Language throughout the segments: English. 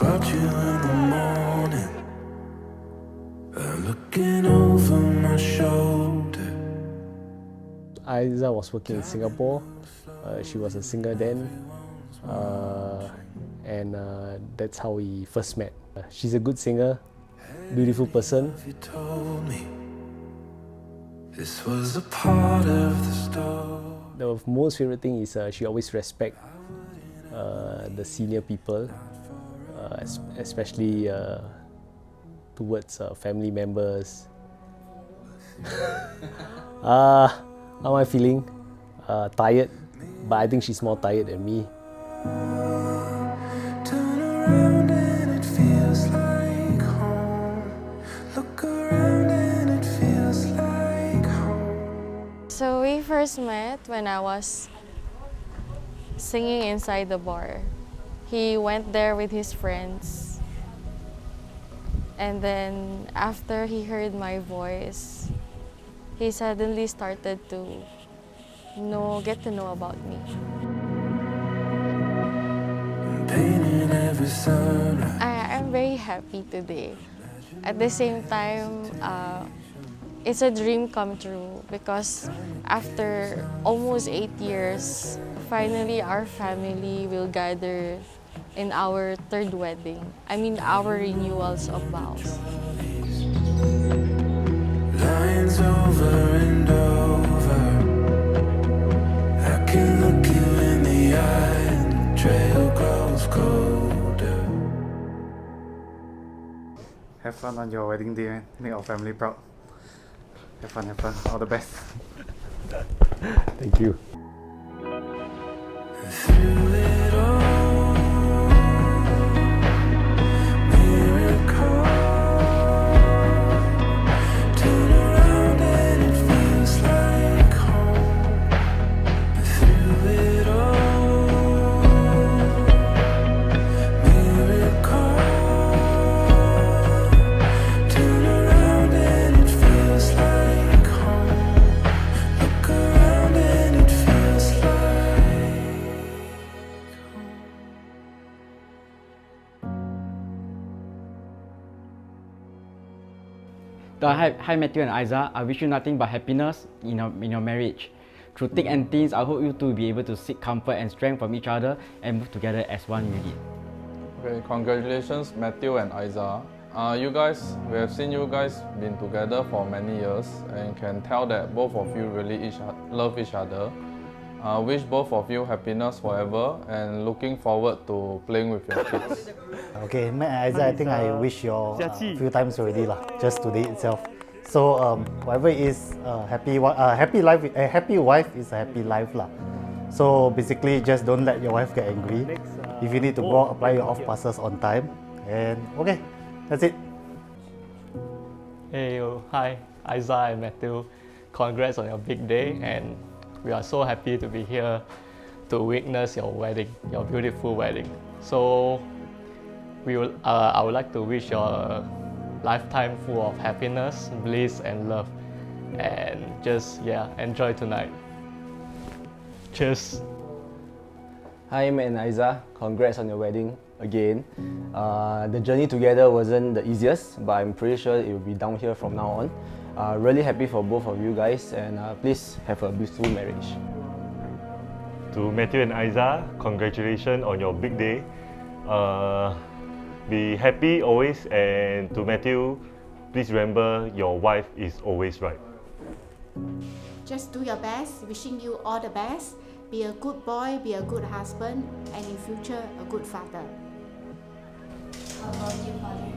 about you in the morning, looking over my shoulder. Aiza was working in Singapore. She was a singer then, and that's how we first met. She's a good singer, beautiful person. You told me this was a part of the story. The most favorite thing is she always respect the senior people, especially towards family members. How am I feeling? Tired, but I think she's more tired than me. Turn around and it feels like home. Look around and it feels like home. So we first met when I was singing inside the bar. He went there with his friends. And then after he heard my voice, he suddenly started to get to know about me. Painting every sunrise. I'm very happy today. At the same time, it's a dream come true because after almost 8 years, finally our family will gather in our third wedding. I mean our renewals of vows. Lines over and over. I can look you in the eye and the trail grows colder. Have fun on your wedding day, man. Make our family proud. Have fun, have fun. All the best. Thank you. Through it all, miracle. Turn around and it feels like home. Through it all, miracle. Turn around and it feels like home. Look around and it feels like home. Hi Matthew and Aiza, I wish you nothing but happiness in your marriage. Through thick and thin, I hope you two will be able to seek comfort and strength from each other and move together as one unit. Okay, congratulations Matthew and Aiza. We have seen you guys been together for many years and can tell that both of you really love each other. Wish both of you happiness forever and looking forward to playing with your kids. Okay, Aiza, I think I wish you a few times already lah, just today itself. So whatever it is, happy life, a happy wife is a happy life lah. So basically, just don't let your wife get angry. If you need to go out, apply your off passes on time. And okay, that's it. Hey, hi, Aiza and Matthew. Congrats on your big day, and we are so happy to be here to witness your wedding, your beautiful wedding. So, I would like to wish you a lifetime full of happiness, bliss, and love, and just enjoy tonight. Cheers. Hi Matt and Aiza, congrats on your wedding again. The journey together wasn't the easiest, but I'm pretty sure it will be downhill from now on. Really happy for both of you guys, and please have a beautiful marriage. To Matthew and Aiza, congratulations on your big day. Be happy always, and to Matthew, please remember your wife is always right. Just do your best, wishing you all the best. Be a good boy, be a good husband, and in future, a good father. How about you, Father?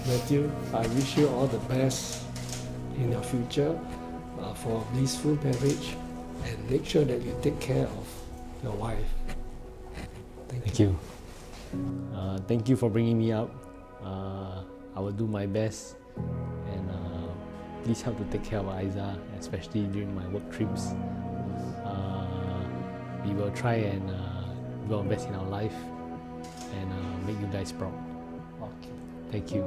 Matthew, I wish you all the best in your future for a blissful marriage, and make sure that you take care of your wife. Thank you. Thank you for bringing me up. I will do my best, and please help to take care of Aiza, especially during my work trips. We will try and do our best in our life and make you guys proud. Thank you.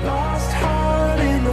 Lost heart in